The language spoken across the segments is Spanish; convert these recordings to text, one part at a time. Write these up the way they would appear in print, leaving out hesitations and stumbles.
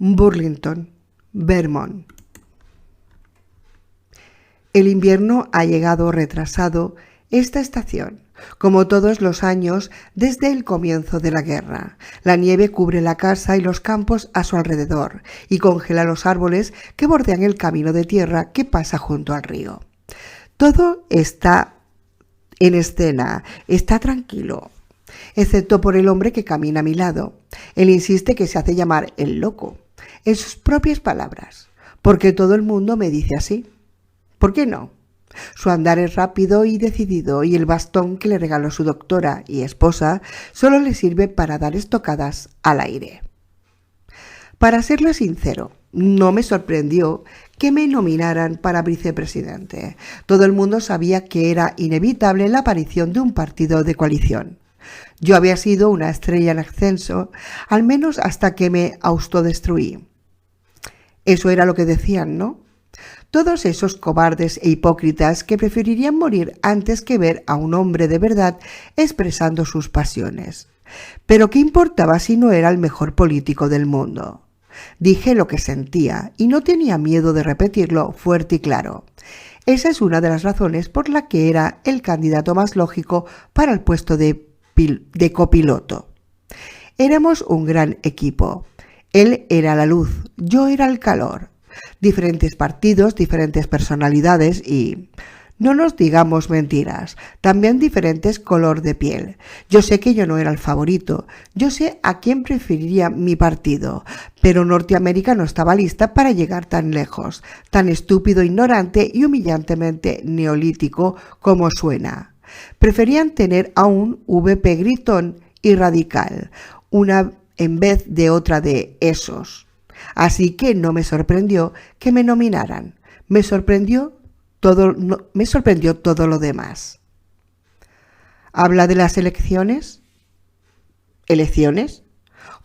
Burlington, Vermont. El invierno ha llegado retrasado esta estación, como todos los años desde el comienzo de la guerra. La nieve cubre la casa y los campos a su alrededor y congela los árboles que bordean el camino de tierra que pasa junto al río. Todo está en escena, está tranquilo, excepto por el hombre que camina a mi lado. Él insiste que se hace llamar el loco, en sus propias palabras, porque todo el mundo me dice así. ¿Por qué no? Su andar es rápido y decidido y el bastón que le regaló su doctora y esposa solo le sirve para dar estocadas al aire. Para serle sincero, no me sorprendió que me nominaran para vicepresidente. Todo el mundo sabía que era inevitable la aparición de un partido de coalición. Yo había sido una estrella en ascenso, al menos hasta que me autodestruí. Eso era lo que decían, ¿no? Todos esos cobardes e hipócritas que preferirían morir antes que ver a un hombre de verdad expresando sus pasiones. Pero ¿qué importaba si no era el mejor político del mundo? Dije lo que sentía y no tenía miedo de repetirlo fuerte y claro. Esa es una de las razones por la que era el candidato más lógico para el puesto de copiloto. Éramos un gran equipo. Él era la luz, yo era el calor. Diferentes partidos, diferentes personalidades y, no nos digamos mentiras, también diferentes color de piel. Yo sé que yo no era el favorito, yo sé a quién preferiría mi partido, pero Norteamérica no estaba lista para llegar tan lejos, tan estúpido, ignorante y humillantemente neolítico como suena. Preferían tener a un VP gritón y radical, una en vez de otra de esos. Así que no me sorprendió que me nominaran. Me sorprendió todo lo demás. ¿Habla de las elecciones? ¿Elecciones?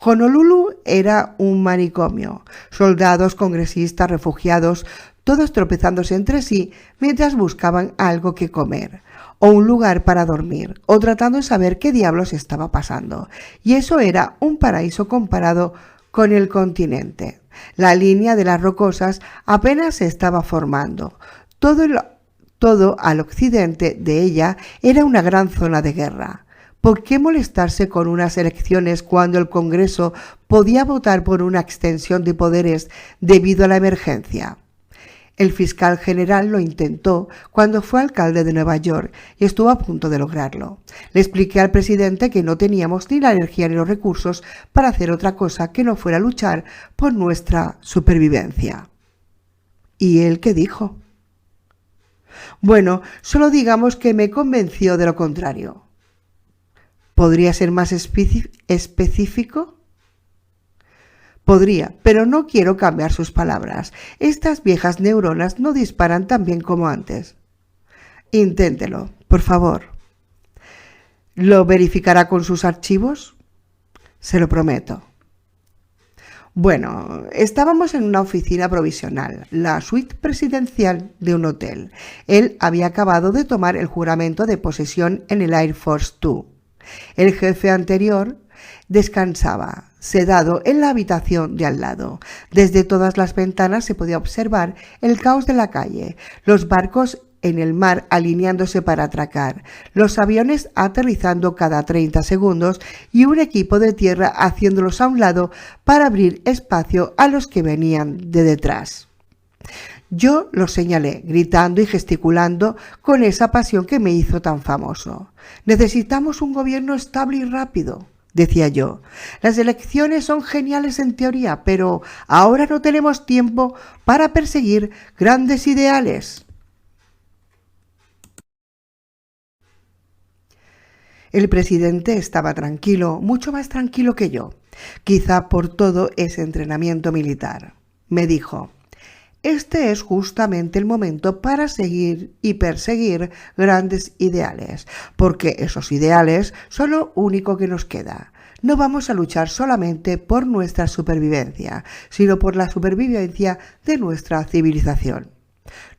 Honolulu era un manicomio. Soldados, congresistas, refugiados, todos tropezándose entre sí mientras buscaban algo que comer, o un lugar para dormir, o tratando de saber qué diablos estaba pasando. Y eso era un paraíso comparado con el continente. La línea de las rocosas apenas se estaba formando. Todo al occidente de ella era una gran zona de guerra. ¿Por qué molestarse con unas elecciones cuando el Congreso podía votar por una extensión de poderes debido a la emergencia? El fiscal general lo intentó cuando fue alcalde de Nueva York y estuvo a punto de lograrlo. Le expliqué al presidente que no teníamos ni la energía ni los recursos para hacer otra cosa que no fuera luchar por nuestra supervivencia. ¿Y él qué dijo? Bueno, solo digamos que me convenció de lo contrario. ¿Podría ser más específico? Podría, pero no quiero cambiar sus palabras. Estas viejas neuronas no disparan tan bien como antes. Inténtelo, por favor. ¿Lo verificará con sus archivos? Se lo prometo. Bueno, estábamos en una oficina provisional, la suite presidencial de un hotel. Él había acabado de tomar el juramento de posesión en el Air Force 2. El jefe anterior descansaba, sedado en la habitación de al lado. Desde todas las ventanas se podía observar el caos de la calle, los barcos en el mar alineándose para atracar, los aviones aterrizando cada 30 segundos y un equipo de tierra haciéndolos a un lado para abrir espacio a los que venían de detrás. Yo lo señalé, gritando y gesticulando con esa pasión que me hizo tan famoso. Necesitamos un gobierno estable y rápido, decía yo. Las elecciones son geniales en teoría, pero ahora no tenemos tiempo para perseguir grandes ideales. El presidente estaba tranquilo, mucho más tranquilo que yo, quizá por todo ese entrenamiento militar. Me dijo: este es justamente el momento para seguir y perseguir grandes ideales, porque esos ideales son lo único que nos queda. No vamos a luchar solamente por nuestra supervivencia, sino por la supervivencia de nuestra civilización.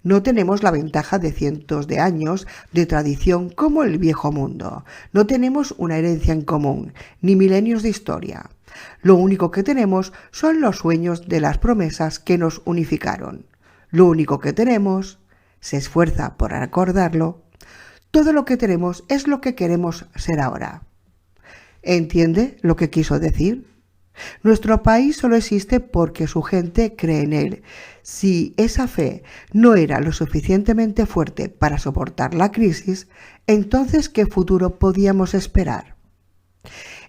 No tenemos la ventaja de cientos de años de tradición como el viejo mundo. No tenemos una herencia en común, ni milenios de historia. Lo único que tenemos son los sueños de las promesas que nos unificaron. Lo único que tenemos, se esfuerza por recordarlo, todo lo que tenemos es lo que queremos ser ahora. ¿Entiende lo que quiso decir? Nuestro país solo existe porque su gente cree en él. Si esa fe no era lo suficientemente fuerte para soportar la crisis, entonces ¿qué futuro podíamos esperar?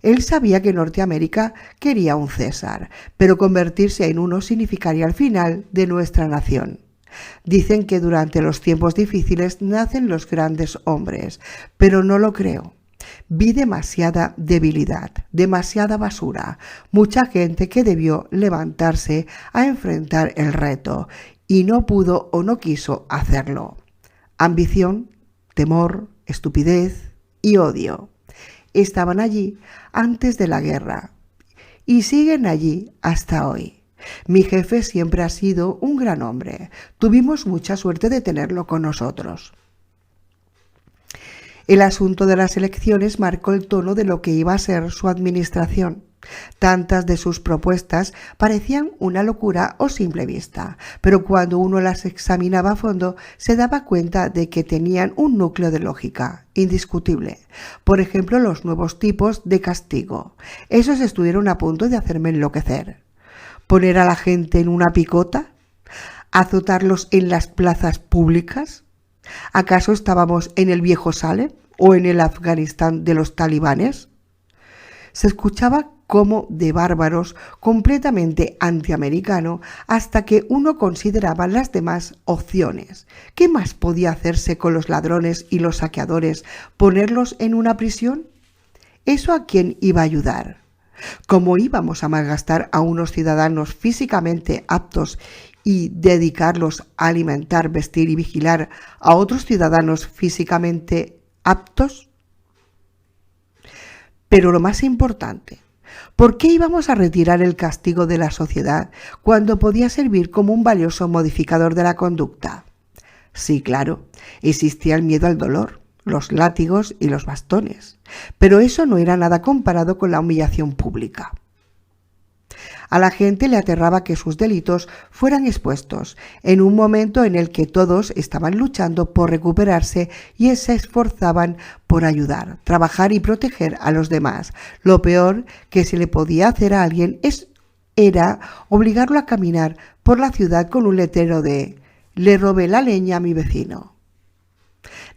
Él sabía que Norteamérica quería un César, pero convertirse en uno significaría el final de nuestra nación. Dicen que durante los tiempos difíciles nacen los grandes hombres, pero no lo creo. Vi demasiada debilidad, demasiada basura, mucha gente que debió levantarse a enfrentar el reto y no pudo o no quiso hacerlo. Ambición, temor, estupidez y odio estaban allí antes de la guerra y siguen allí hasta hoy. Mi jefe siempre ha sido un gran hombre. Tuvimos mucha suerte de tenerlo con nosotros. El asunto de las elecciones marcó el tono de lo que iba a ser su administración. Tantas de sus propuestas parecían una locura a simple vista, pero cuando uno las examinaba a fondo se daba cuenta de que tenían un núcleo de lógica indiscutible. Por ejemplo, los nuevos tipos de castigo. Esos estuvieron a punto de hacerme enloquecer. ¿Poner a la gente en una picota? ¿Azotarlos en las plazas públicas? ¿Acaso estábamos en el viejo Salem o en el Afganistán de los talibanes? Se escuchaba como de bárbaros, completamente antiamericano, hasta que uno consideraba las demás opciones. ¿Qué más podía hacerse con los ladrones y los saqueadores? ¿Ponerlos en una prisión? ¿Eso a quién iba a ayudar? ¿Cómo íbamos a malgastar a unos ciudadanos físicamente aptos y dedicarlos a alimentar, vestir y vigilar a otros ciudadanos físicamente aptos? Pero lo más importante, ¿por qué íbamos a retirar el castigo de la sociedad cuando podía servir como un valioso modificador de la conducta? Sí, claro, existía el miedo al dolor, los látigos y los bastones, pero eso no era nada comparado con la humillación pública. A la gente le aterraba que sus delitos fueran expuestos en un momento en el que todos estaban luchando por recuperarse y se esforzaban por ayudar, trabajar y proteger a los demás. Lo peor que se le podía hacer a alguien era obligarlo a caminar por la ciudad con un letrero de «Le robé la leña a mi vecino».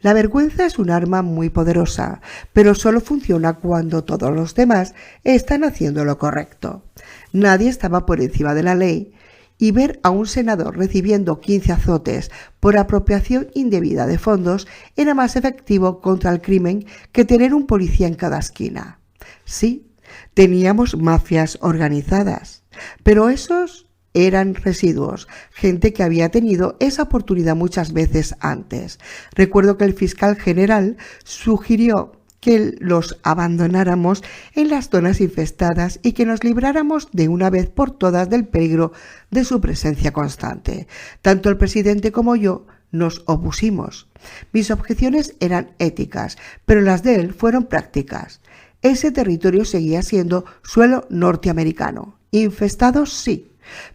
La vergüenza es un arma muy poderosa, pero solo funciona cuando todos los demás están haciendo lo correcto. Nadie estaba por encima de la ley, y ver a un senador recibiendo 15 azotes por apropiación indebida de fondos era más efectivo contra el crimen que tener un policía en cada esquina. Sí, teníamos mafias organizadas, pero esos eran residuos, gente que había tenido esa oportunidad muchas veces antes. Recuerdo que el fiscal general sugirió que los abandonáramos en las zonas infestadas y que nos libráramos de una vez por todas del peligro de su presencia constante. Tanto el presidente como yo nos opusimos. Mis objeciones eran éticas, pero las de él fueron prácticas. Ese territorio seguía siendo suelo norteamericano. Infestado sí,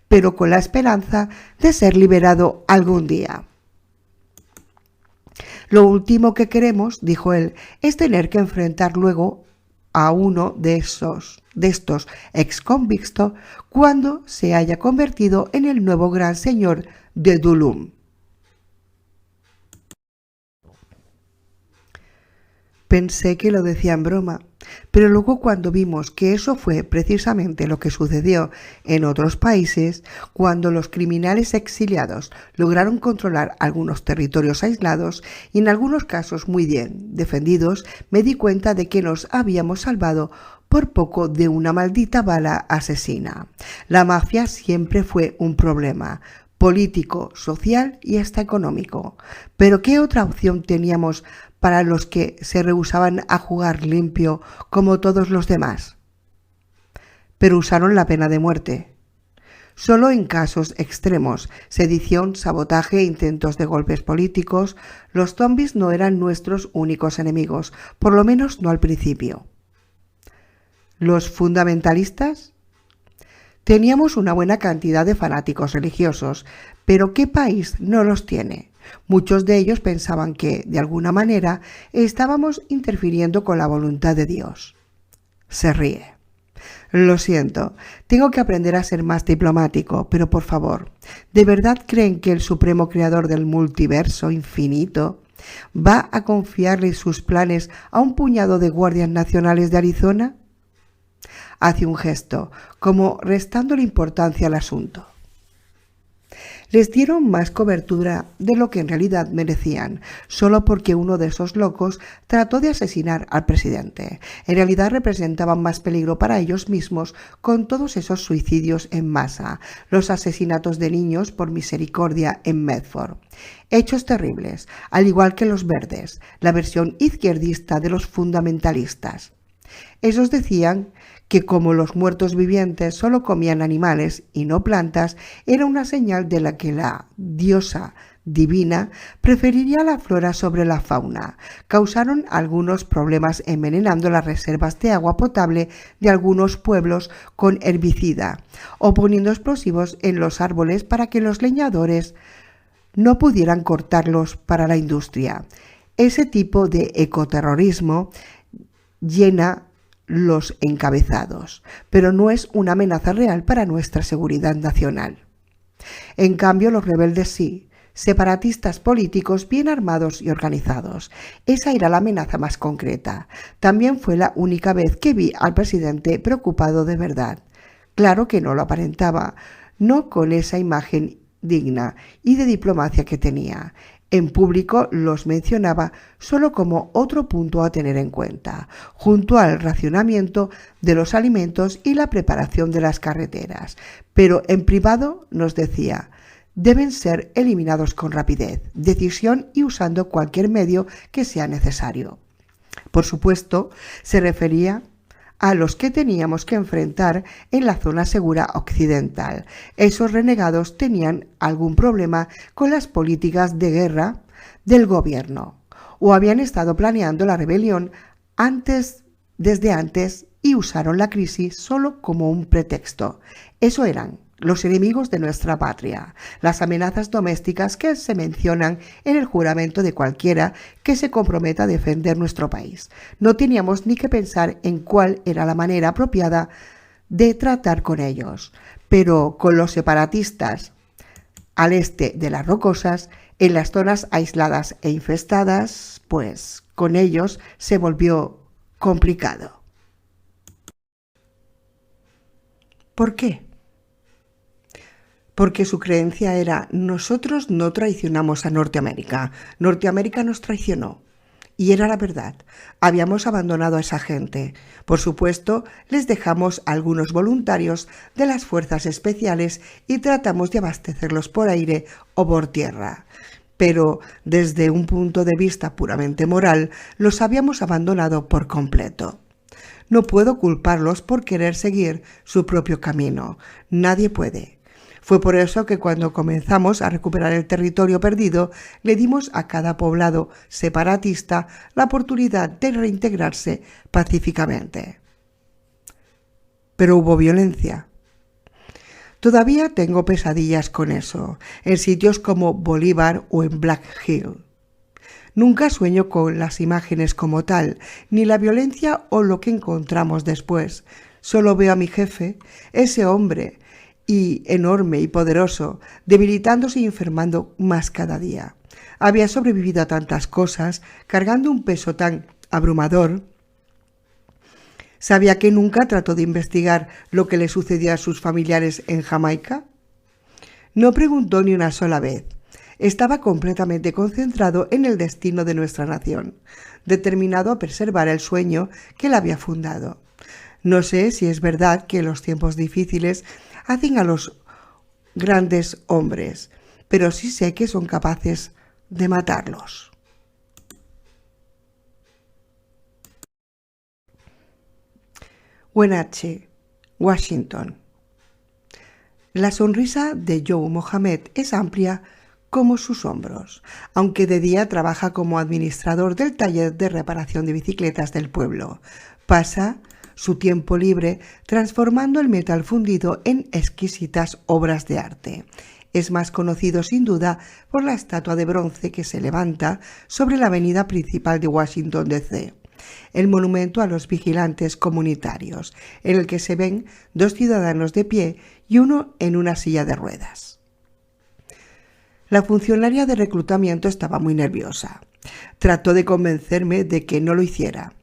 pero con la esperanza de ser liberado algún día. Lo último que queremos, dijo él, es tener que enfrentar luego a uno de estos exconvictos cuando se haya convertido en el nuevo gran señor de Dulum. Pensé que lo decía en broma, pero luego cuando vimos que eso fue precisamente lo que sucedió en otros países, cuando los criminales exiliados lograron controlar algunos territorios aislados y en algunos casos muy bien defendidos, me di cuenta de que nos habíamos salvado por poco de una maldita bala asesina. La mafia siempre fue un problema político, social y hasta económico. Pero ¿qué otra opción teníamos para los que se rehusaban a jugar limpio como todos los demás? Pero usaron la pena de muerte. Solo en casos extremos, sedición, sabotaje e intentos de golpes políticos, los zombies no eran nuestros únicos enemigos, por lo menos no al principio. ¿Los fundamentalistas? Teníamos una buena cantidad de fanáticos religiosos, pero ¿qué país no los tiene? Muchos de ellos pensaban que, de alguna manera, estábamos interfiriendo con la voluntad de Dios. Se ríe. Lo siento, tengo que aprender a ser más diplomático, pero por favor, ¿de verdad creen que el supremo creador del multiverso infinito va a confiarle sus planes a un puñado de guardias nacionales de Arizona? Hace un gesto, como restándole importancia al asunto. Les dieron más cobertura de lo que en realidad merecían, solo porque uno de esos locos trató de asesinar al presidente. En realidad representaban más peligro para ellos mismos con todos esos suicidios en masa, los asesinatos de niños por misericordia en Medford. Hechos terribles, al igual que los verdes, la versión izquierdista de los fundamentalistas. Esos decían que como los muertos vivientes solo comían animales y no plantas, era una señal de la que la diosa divina preferiría la flora sobre la fauna. Causaron algunos problemas envenenando las reservas de agua potable de algunos pueblos con herbicida o poniendo explosivos en los árboles para que los leñadores no pudieran cortarlos para la industria. Ese tipo de ecoterrorismo llena los encabezados, pero no es una amenaza real para nuestra seguridad nacional. En cambio, los rebeldes sí, separatistas políticos bien armados y organizados. Esa era la amenaza más concreta. También fue la única vez que vi al presidente preocupado de verdad. Claro que no lo aparentaba, no con esa imagen digna y de diplomacia que tenía. En público los mencionaba solo como otro punto a tener en cuenta, junto al racionamiento de los alimentos y la preparación de las carreteras. Pero en privado nos decía, deben ser eliminados con rapidez, decisión y usando cualquier medio que sea necesario. Por supuesto, se refería a los que teníamos que enfrentar en la zona segura occidental. Esos renegados tenían algún problema con las políticas de guerra del gobierno o habían estado planeando la rebelión desde antes y usaron la crisis solo como un pretexto. Eso eran los enemigos de nuestra patria, las amenazas domésticas que se mencionan en el juramento de cualquiera que se comprometa a defender nuestro país. No teníamos ni que pensar en cuál era la manera apropiada de tratar con ellos, pero con los separatistas al este de las Rocosas, en las zonas aisladas e infestadas, pues con ellos se volvió complicado. ¿Por qué? Porque su creencia era, nosotros no traicionamos a Norteamérica, Norteamérica nos traicionó. Y era la verdad, habíamos abandonado a esa gente. Por supuesto, les dejamos a algunos voluntarios de las fuerzas especiales y tratamos de abastecerlos por aire o por tierra. Pero desde un punto de vista puramente moral, los habíamos abandonado por completo. No puedo culparlos por querer seguir su propio camino. Nadie puede. Fue por eso que cuando comenzamos a recuperar el territorio perdido, le dimos a cada poblado separatista la oportunidad de reintegrarse pacíficamente. Pero hubo violencia. Todavía tengo pesadillas con eso, en sitios como Bolívar o en Black Hill. Nunca sueño con las imágenes como tal, ni la violencia o lo que encontramos después. Solo veo a mi jefe, ese hombre, y enorme y poderoso, debilitándose y enfermando más cada día. Había sobrevivido a tantas cosas, cargando un peso tan abrumador. ¿Sabía que nunca trató de investigar lo que le sucedía a sus familiares en Jamaica? No preguntó ni una sola vez. Estaba completamente concentrado en el destino de nuestra nación, determinado a preservar el sueño que la había fundado. No sé si es verdad que los tiempos difíciles hacen a los grandes hombres, pero sí sé que son capaces de matarlos. Wenatchee, Washington. La sonrisa de Joe Mohamed es amplia como sus hombros, aunque de día trabaja como administrador del taller de reparación de bicicletas del pueblo. Pasa su tiempo libre transformando el metal fundido en exquisitas obras de arte. Es más conocido sin duda por la estatua de bronce que se levanta sobre la avenida principal de Washington, D.C., el monumento a los vigilantes comunitarios, en el que se ven 2 ciudadanos de pie y uno en una silla de ruedas. La funcionaria de reclutamiento estaba muy nerviosa. Trató de convencerme de que no lo hiciera.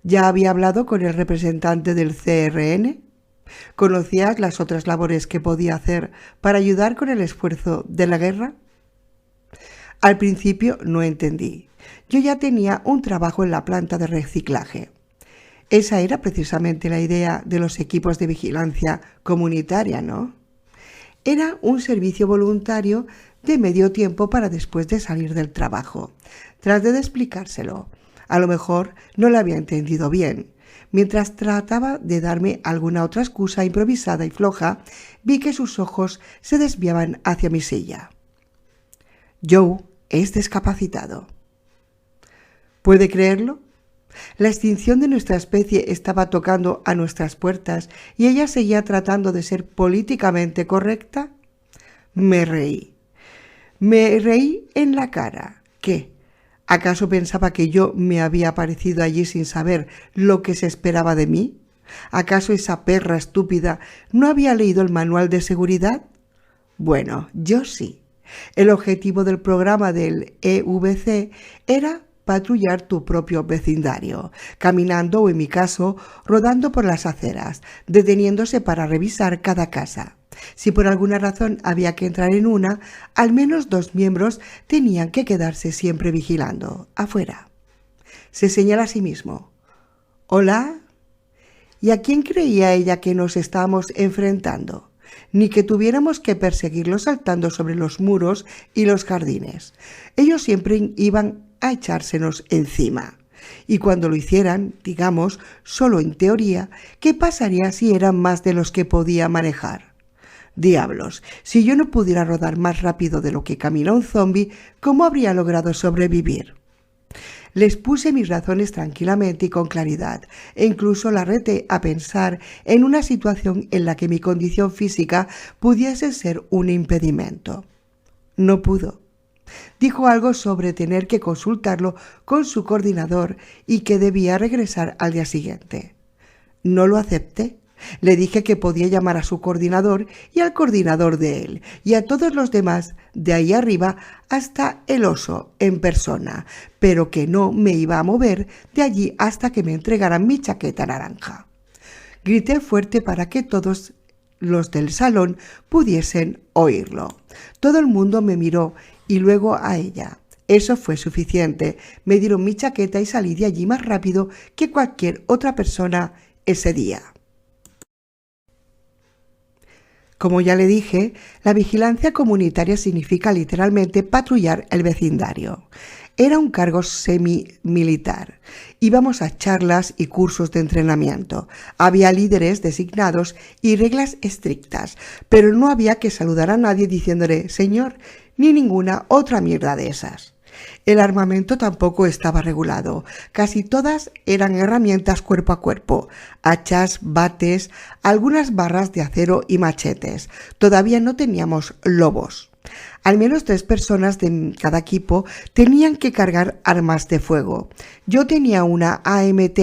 ¿Ya había hablado con el representante del CRN? ¿Conocías las otras labores que podía hacer para ayudar con el esfuerzo de la guerra? Al principio no entendí. Yo ya tenía un trabajo en la planta de reciclaje. Esa era precisamente la idea de los equipos de vigilancia comunitaria, ¿no? Era un servicio voluntario de medio tiempo para después de salir del trabajo. Traté de explicárselo. A lo mejor no lo había entendido bien. Mientras trataba de darme alguna otra excusa improvisada y floja, vi que sus ojos se desviaban hacia mi silla. Joe es discapacitado. ¿Puede creerlo? La extinción de nuestra especie estaba tocando a nuestras puertas y ella seguía tratando de ser políticamente correcta. Me reí. Me reí en la cara. ¿Qué? ¿Acaso pensaba que yo me había aparecido allí sin saber lo que se esperaba de mí? ¿Acaso esa perra estúpida no había leído el manual de seguridad? Bueno, yo sí. El objetivo del programa del EVC era patrullar tu propio vecindario, caminando o, en mi caso, rodando por las aceras, deteniéndose para revisar cada casa. Si por alguna razón había que entrar en una, al menos 2 miembros tenían que quedarse siempre vigilando, afuera. Se señala a sí mismo. ¿Hola? ¿Y a quién creía ella que nos estábamos enfrentando? Ni que tuviéramos que perseguirlos saltando sobre los muros y los jardines. Ellos siempre iban a echársenos encima. Y cuando lo hicieran, digamos, solo en teoría, ¿qué pasaría si eran más de los que podía manejar? Diablos, si yo no pudiera rodar más rápido de lo que camina un zombi, ¿cómo habría logrado sobrevivir? Les puse mis razones tranquilamente y con claridad, e incluso la reté a pensar en una situación en la que mi condición física pudiese ser un impedimento. No pudo. Dijo algo sobre tener que consultarlo con su coordinador y que debía regresar al día siguiente. No lo acepté. Le dije que podía llamar a su coordinador y al coordinador de él, y a todos los demás de ahí arriba hasta el oso en persona, pero que no me iba a mover de allí hasta que me entregaran mi chaqueta naranja. Grité fuerte para que todos los del salón pudiesen oírlo. Todo el mundo me miró y luego a ella. Eso fue suficiente. Me dieron mi chaqueta y salí de allí más rápido que cualquier otra persona ese día. Como ya le dije, la vigilancia comunitaria significa literalmente patrullar el vecindario. Era un cargo semi-militar. Íbamos a charlas y cursos de entrenamiento. Había líderes designados y reglas estrictas, pero no había que saludar a nadie diciéndole «señor» ni ninguna otra mierda de esas. El armamento tampoco estaba regulado. Casi todas eran herramientas cuerpo a cuerpo, hachas, bates, algunas barras de acero y machetes. Todavía no teníamos lobos. Al menos 3 personas de cada equipo tenían que cargar armas de fuego. Yo tenía una AMT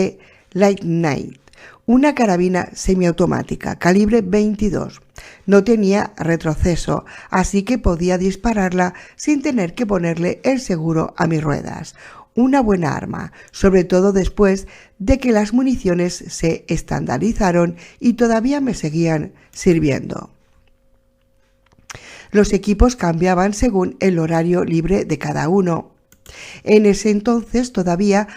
Lightning, una carabina semiautomática, calibre 22. No tenía retroceso, así que podía dispararla sin tener que ponerle el seguro a mis ruedas. Una buena arma, sobre todo después de que las municiones se estandarizaron y todavía me seguían sirviendo. Los equipos cambiaban según el horario libre de cada uno. En ese entonces todavía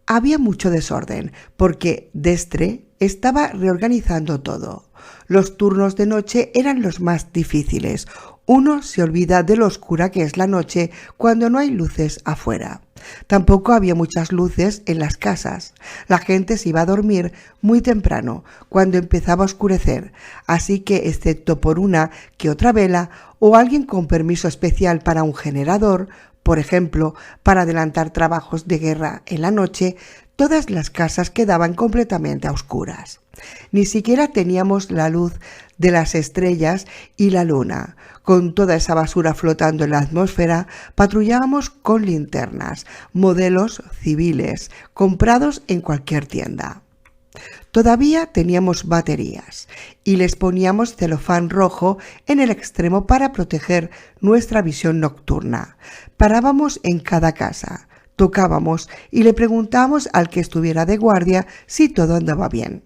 había mucho desorden, porque Destre estaba reorganizando todo. Los turnos de noche eran los más difíciles. Uno se olvida de lo oscura que es la noche cuando no hay luces afuera. Tampoco había muchas luces en las casas. La gente se iba a dormir muy temprano, cuando empezaba a oscurecer, así que, excepto por una que otra vela o alguien con permiso especial para un generador, por ejemplo, para adelantar trabajos de guerra en la noche, todas las casas quedaban completamente a oscuras. Ni siquiera teníamos la luz de las estrellas y la luna. Con toda esa basura flotando en la atmósfera, patrullábamos con linternas, modelos civiles, comprados en cualquier tienda. Todavía teníamos baterías y les poníamos celofán rojo en el extremo para proteger nuestra visión nocturna. Parábamos en cada casa, tocábamos y le preguntábamos al que estuviera de guardia si todo andaba bien.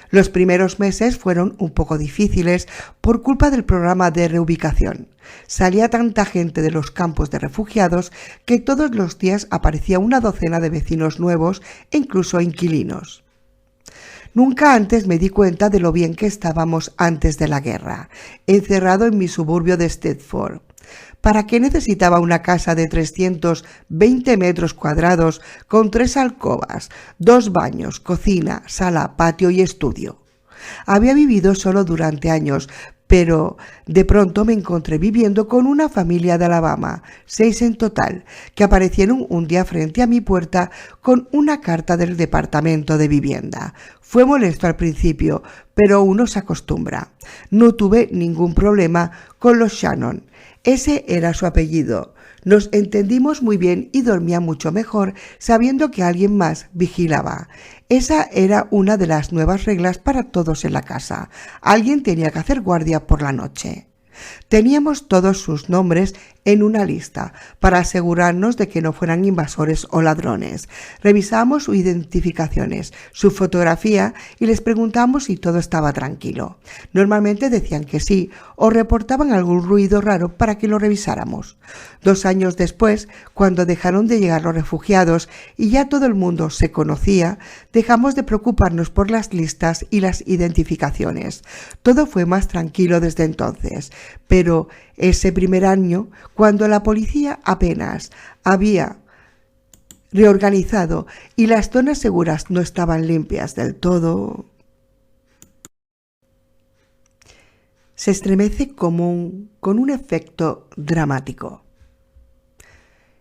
Los primeros meses fueron un poco difíciles por culpa del programa de reubicación. Salía tanta gente de los campos de refugiados que todos los días aparecía una docena de vecinos nuevos e incluso inquilinos. Nunca antes me di cuenta de lo bien que estábamos antes de la guerra, encerrado en mi suburbio de Stepford. ¿Para qué necesitaba una casa de 320 metros cuadrados con 3 alcobas, 2 baños, cocina, sala, patio y estudio? Había vivido solo durante años, pero de pronto me encontré viviendo con una familia de Alabama, 6 en total, que aparecieron un día frente a mi puerta con una carta del Departamento de Vivienda. Fue molesto al principio, pero uno se acostumbra. No tuve ningún problema con los Shannon. Ese era su apellido. Nos entendimos muy bien y dormía mucho mejor sabiendo que alguien más vigilaba. Esa era una de las nuevas reglas para todos en la casa. Alguien tenía que hacer guardia por la noche. Teníamos todos sus nombres en una lista para asegurarnos de que no fueran invasores o ladrones. Revisábamos sus identificaciones, su fotografía y les preguntamos si todo estaba tranquilo. Normalmente decían que sí o reportaban algún ruido raro para que lo revisáramos. 2 años después, cuando dejaron de llegar los refugiados y ya todo el mundo se conocía, dejamos de preocuparnos por las listas y las identificaciones. Todo fue más tranquilo desde entonces, pero ese primer año, cuando la policía apenas había reorganizado y las zonas seguras no estaban limpias del todo, se estremece con un efecto dramático.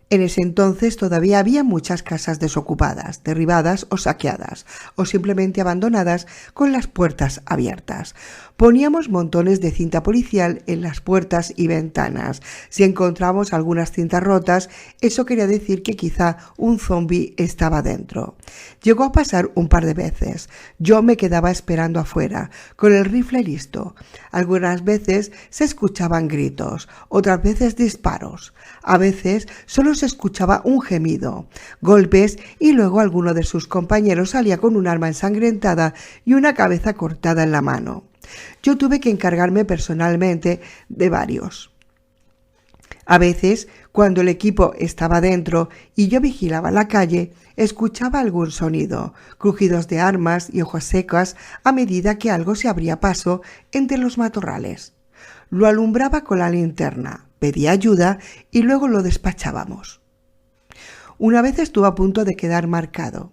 En ese entonces todavía había muchas casas desocupadas, derribadas o saqueadas, o simplemente abandonadas con las puertas abiertas. Poníamos montones de cinta policial en las puertas y ventanas. Si encontramos algunas cintas rotas, eso quería decir que quizá un zombi estaba dentro. Llegó a pasar un par de veces. Yo me quedaba esperando afuera, con el rifle listo. Algunas veces se escuchaban gritos, otras veces disparos. A veces solo se escuchaba un gemido, golpes y luego alguno de sus compañeros salía con un arma ensangrentada y una cabeza cortada en la mano. Yo tuve que encargarme personalmente de varios. A veces, cuando el equipo estaba dentro y yo vigilaba la calle, escuchaba algún sonido, crujidos de armas y hojas secas a medida que algo se abría paso entre los matorrales. Lo alumbraba con la linterna, pedía ayuda y luego lo despachábamos. Una vez estuvo a punto de quedar marcado.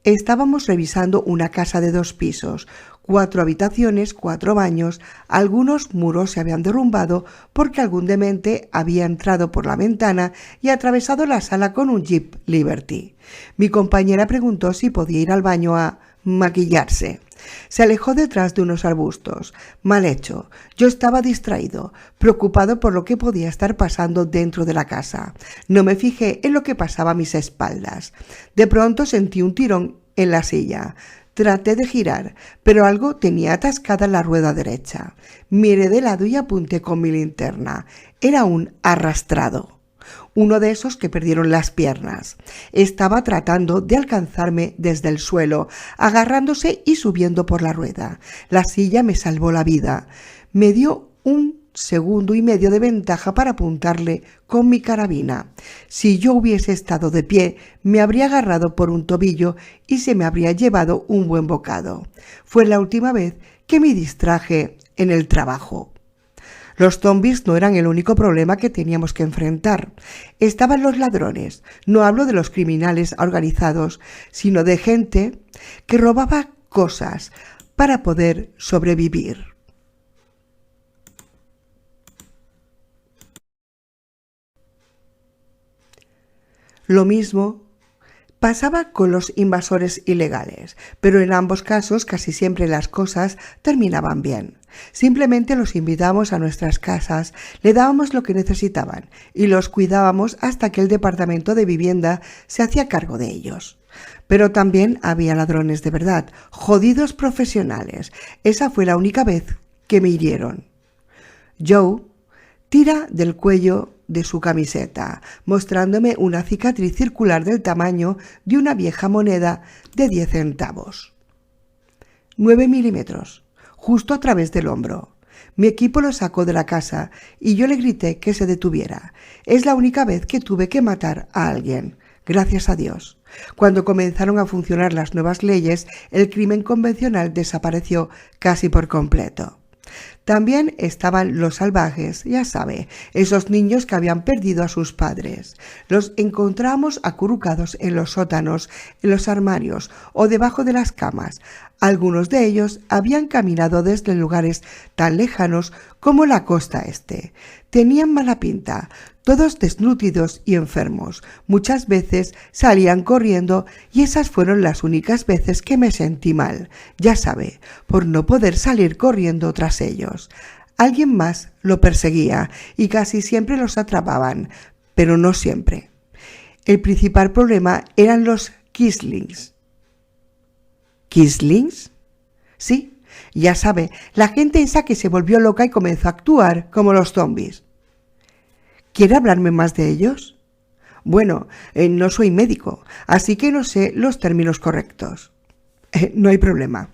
Estábamos revisando una casa de 2 pisos, 4 habitaciones, 4 baños. Algunos muros se habían derrumbado porque algún demente había entrado por la ventana y atravesado la sala con un Jeep Liberty. Mi compañera preguntó si podía ir al baño a maquillarse. Se alejó detrás de unos arbustos. Mal hecho. Yo estaba distraído, preocupado por lo que podía estar pasando dentro de la casa. No me fijé en lo que pasaba a mis espaldas. De pronto sentí un tirón en la silla. Traté de girar, pero algo tenía atascada la rueda derecha. Miré de lado y apunté con mi linterna. Era un arrastrado. Uno de esos que perdieron las piernas. Estaba tratando de alcanzarme desde el suelo, agarrándose y subiendo por la rueda. La silla me salvó la vida. Me dio 1,5 segundos de ventaja para apuntarle con mi carabina. Si yo hubiese estado de pie, me habría agarrado por un tobillo y se me habría llevado un buen bocado. Fue la última vez que me distraje en el trabajo. Los zombies no eran el único problema que teníamos que enfrentar. Estaban los ladrones. No hablo de los criminales organizados, sino de gente que robaba cosas para poder sobrevivir. Lo mismo pasaba con los invasores ilegales, pero en ambos casos casi siempre las cosas terminaban bien. Simplemente los invitábamos a nuestras casas, le dábamos lo que necesitaban y los cuidábamos hasta que el departamento de vivienda se hacía cargo de ellos. Pero también había ladrones de verdad, jodidos profesionales. Esa fue la única vez que me hirieron. Joe tira del cuello de su camiseta, mostrándome una cicatriz circular del tamaño de una vieja moneda de 10 centavos. 9 milímetros, justo a través del hombro. Mi equipo lo sacó de la casa y yo le grité que se detuviera. Es la única vez que tuve que matar a alguien, gracias a Dios. Cuando comenzaron a funcionar las nuevas leyes, el crimen convencional desapareció casi por completo. También estaban los salvajes, ya sabe, esos niños que habían perdido a sus padres. Los encontramos acurrucados en los sótanos, en los armarios o debajo de las camas. Algunos de ellos habían caminado desde lugares tan lejanos como la costa este. Tenían mala pinta, todos desnutridos y enfermos. Muchas veces salían corriendo y esas fueron las únicas veces que me sentí mal, ya sabe, por no poder salir corriendo tras ellos. Alguien más lo perseguía y casi siempre los atrapaban, pero no siempre. El principal problema eran los Quislings. ¿Quislings? Sí, ya sabe, la gente esa que se volvió loca y comenzó a actuar como los zombies. ¿Quiere hablarme más de ellos? Bueno, no soy médico, así que no sé los términos correctos. No hay problema.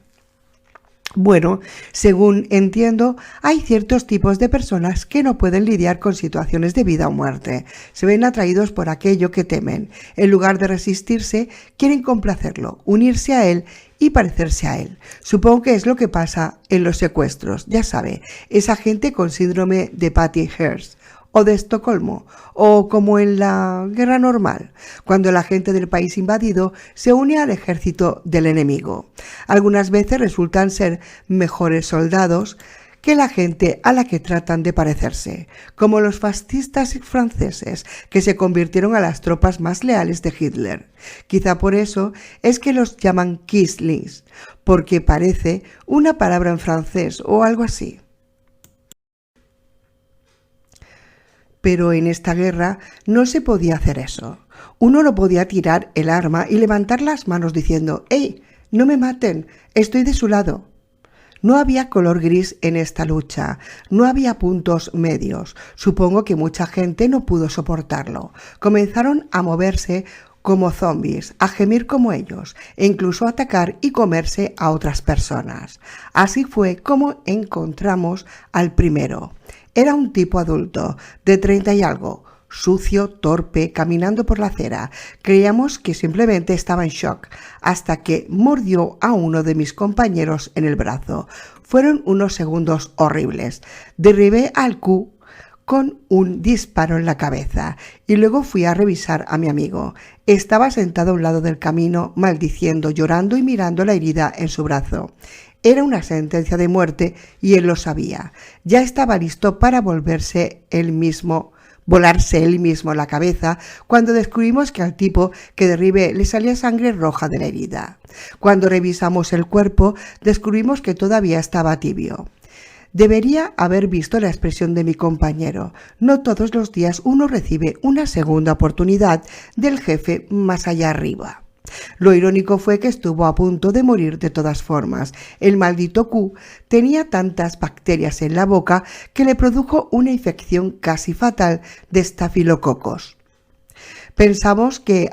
Bueno, según entiendo, hay ciertos tipos de personas que no pueden lidiar con situaciones de vida o muerte. Se ven atraídos por aquello que temen. En lugar de resistirse, quieren complacerlo, unirse a él y parecerse a él. Supongo que es lo que pasa en los secuestros. Ya sabe, esa gente con síndrome de Patty Hearst o de Estocolmo, o como en la guerra normal, cuando la gente del país invadido se une al ejército del enemigo. Algunas veces resultan ser mejores soldados que la gente a la que tratan de parecerse, como los fascistas franceses que se convirtieron a las tropas más leales de Hitler. Quizá por eso es que los llaman Quislings, porque parece una palabra en francés o algo así. Pero en esta guerra no se podía hacer eso. Uno no podía tirar el arma y levantar las manos diciendo «¡Ey, no me maten! Estoy de su lado». No había color gris en esta lucha, no había puntos medios. Supongo que mucha gente no pudo soportarlo. Comenzaron a moverse como zombies, a gemir como ellos, e incluso a atacar y comerse a otras personas. Así fue como encontramos al primero. Era un tipo adulto, de 30 y algo, sucio, torpe, caminando por la acera. Creíamos que simplemente estaba en shock, hasta que mordió a uno de mis compañeros en el brazo. Fueron unos segundos horribles. Derribé al Q con un disparo en la cabeza y luego fui a revisar a mi amigo. Estaba sentado a un lado del camino, maldiciendo, llorando y mirando la herida en su brazo. Era una sentencia de muerte y él lo sabía. Ya estaba listo para volarse él mismo la cabeza cuando descubrimos que al tipo que derribé le salía sangre roja de la herida. Cuando revisamos el cuerpo, descubrimos que todavía estaba tibio. Debería haber visto la expresión de mi compañero. No todos los días uno recibe una segunda oportunidad del jefe más allá arriba. Lo irónico fue que estuvo a punto de morir de todas formas. El maldito Q tenía tantas bacterias en la boca que le produjo una infección casi fatal de estafilococos. Pensamos que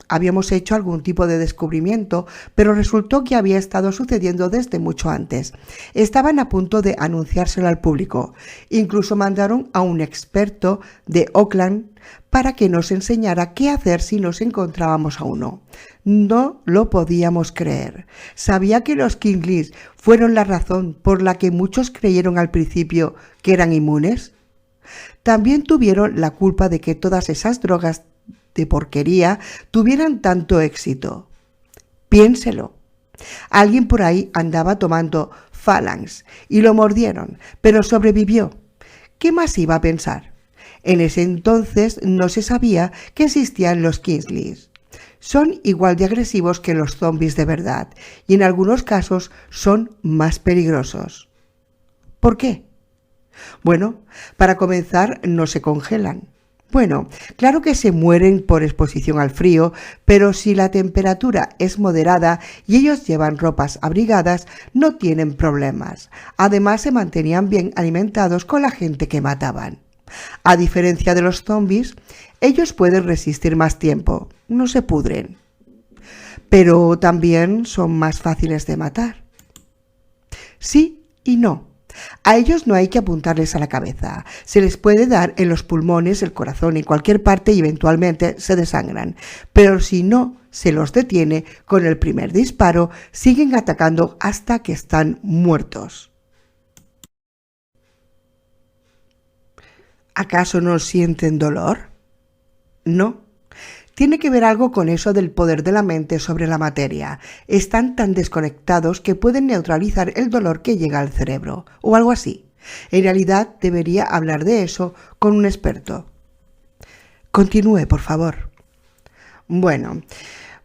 habíamos hecho algún tipo de descubrimiento, pero resultó que había estado sucediendo desde mucho antes. Estaban a punto de anunciárselo al público. Incluso mandaron a un experto de Oakland para que nos enseñara qué hacer si nos encontrábamos a uno. No lo podíamos creer. ¿Sabía que los Kingsleys fueron la razón por la que muchos creyeron al principio que eran inmunes? También tuvieron la culpa de que todas esas drogas de porquería tuvieran tanto éxito. Piénselo. Alguien por ahí andaba tomando Phalanx y lo mordieron, pero sobrevivió. ¿Qué más iba a pensar? En ese entonces no se sabía que existían los Kingsleys. Son igual de agresivos que los zombies de verdad y en algunos casos son más peligrosos. ¿Por qué? Bueno, para comenzar, no se congelan. Bueno, claro que se mueren por exposición al frío, pero si la temperatura es moderada y ellos llevan ropas abrigadas, no tienen problemas. Además, se mantenían bien alimentados con la gente que mataban. A diferencia de los zombies, ellos pueden resistir más tiempo, no se pudren. Pero también son más fáciles de matar. Sí y no. A ellos no hay que apuntarles a la cabeza. Se les puede dar en los pulmones, el corazón, en cualquier parte y eventualmente se desangran. Pero si no se los detiene con el primer disparo, siguen atacando hasta que están muertos. ¿Acaso no sienten dolor? No. Tiene que ver algo con eso del poder de la mente sobre la materia. Están tan desconectados que pueden neutralizar el dolor que llega al cerebro, o algo así. En realidad debería hablar de eso con un experto. Continúe, por favor. Bueno,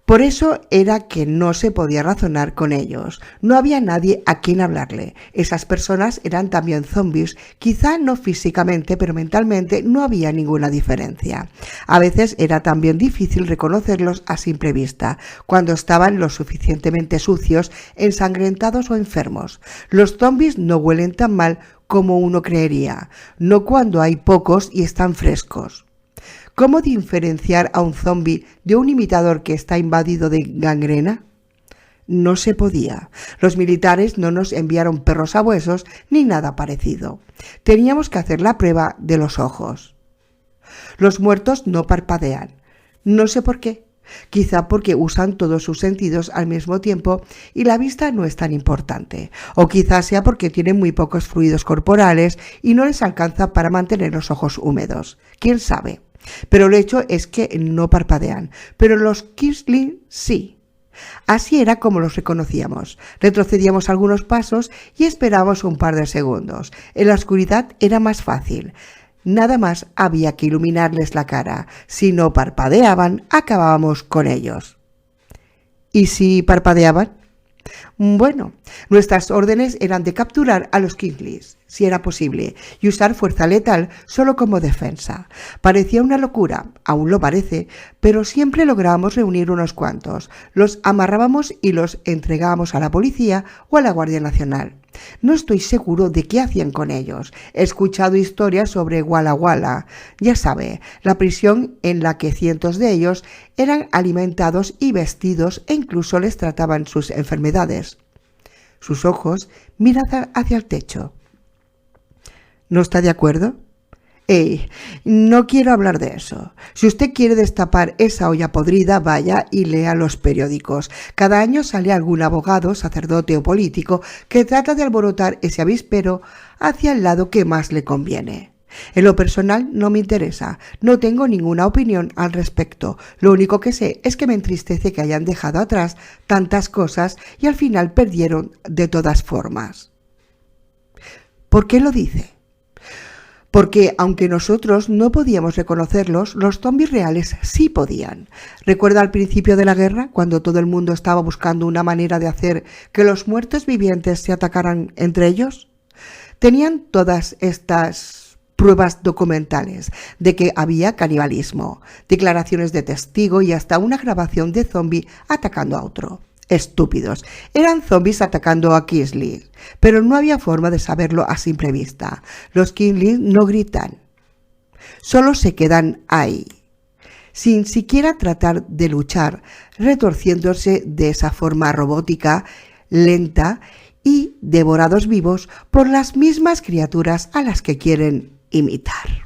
por eso era que no se podía razonar con ellos. No había nadie a quien hablarle. Esas personas eran también zombies, quizá no físicamente, pero mentalmente no había ninguna diferencia. A veces era también difícil reconocerlos a simple vista, cuando estaban lo suficientemente sucios, ensangrentados o enfermos. Los zombies no huelen tan mal como uno creería, no cuando hay pocos y están frescos. ¿Cómo diferenciar a un zombi de un imitador que está invadido de gangrena? No se podía. Los militares no nos enviaron perros sabuesos ni nada parecido. Teníamos que hacer la prueba de los ojos. Los muertos no parpadean. No sé por qué. Quizá porque usan todos sus sentidos al mismo tiempo y la vista no es tan importante. O quizá sea porque tienen muy pocos fluidos corporales y no les alcanza para mantener los ojos húmedos. ¿Quién sabe? Pero el hecho es que no parpadean, pero los Kingsley sí. Así era como los reconocíamos. Retrocedíamos algunos pasos y esperábamos un par de segundos. En la oscuridad era más fácil. Nada más había que iluminarles la cara. Si no parpadeaban, acabábamos con ellos. ¿Y si parpadeaban? Bueno, nuestras órdenes eran de capturar a los Kingsleys, si era posible, y usar fuerza letal solo como defensa. Parecía una locura, aún lo parece, pero siempre lográbamos reunir unos cuantos. Los amarrábamos y los entregábamos a la policía o a la Guardia Nacional. No estoy seguro de qué hacían con ellos. He escuchado historias sobre Walla Walla. Ya sabe, la prisión en la que cientos de ellos eran alimentados y vestidos e incluso les trataban sus enfermedades. Sus ojos miran hacia el techo. ¿No está de acuerdo? No quiero hablar de eso. Si usted quiere destapar esa olla podrida, vaya y lea los periódicos. Cada año sale algún abogado, sacerdote o político que trata de alborotar ese avispero hacia el lado que más le conviene. En lo personal no me interesa, no tengo ninguna opinión al respecto. Lo único que sé es que me entristece que hayan dejado atrás tantas cosas y al final perdieron de todas formas. ¿Por qué lo dice? Porque aunque nosotros no podíamos reconocerlos, los zombies reales sí podían. ¿Recuerda al principio de la guerra, cuando todo el mundo estaba buscando una manera de hacer que los muertos vivientes se atacaran entre ellos? Tenían todas estas pruebas documentales de que había canibalismo, declaraciones de testigo y hasta una grabación de zombie atacando a otro. Estúpidos. Eran zombies atacando a Kingsley, pero no había forma de saberlo a simple vista. Los Kingsley no gritan, solo se quedan ahí. sin siquiera tratar de luchar, retorciéndose de esa forma robótica, lenta y devorados vivos por las mismas criaturas a las que quieren imitar.